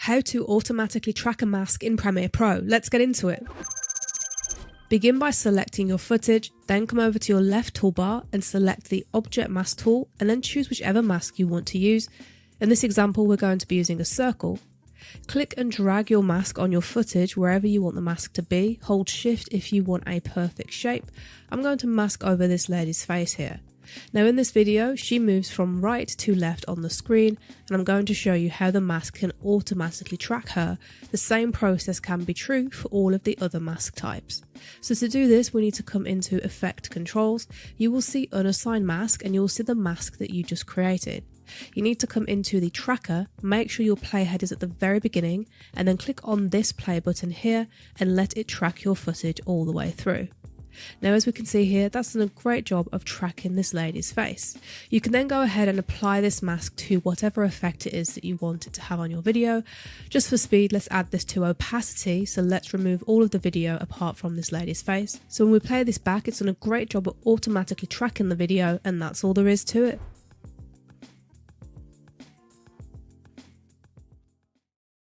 How to automatically track a mask in Premiere Pro. Let's get into it. Begin by selecting your footage, then come over to your left toolbar and select the Object Mask tool and then choose whichever mask you want to use. In this example, we're going to be using a circle. Click and drag your mask on your footage wherever you want the mask to be. Hold Shift if you want a perfect shape. I'm going to mask over this lady's face here. Now in this video, she moves from right to left on the screen and I'm going to show you how the mask can automatically track her. The same process can be true for all of the other mask types. So to do this, we need to come into Effect Controls. You will see Unassigned Mask and you will see the mask that you just created. You need to come into the tracker, make sure your playhead is at the very beginning and then click on this play button here and let it track your footage all the way through. Now as we can see here, that's done a great job of tracking this lady's face. You can then go ahead and apply this mask to whatever effect it is that you want it to have on your video. Just for speed, let's add this to opacity, so let's remove all of the video apart from this lady's face. So when we play this back, it's done a great job of automatically tracking the video and that's all there is to it.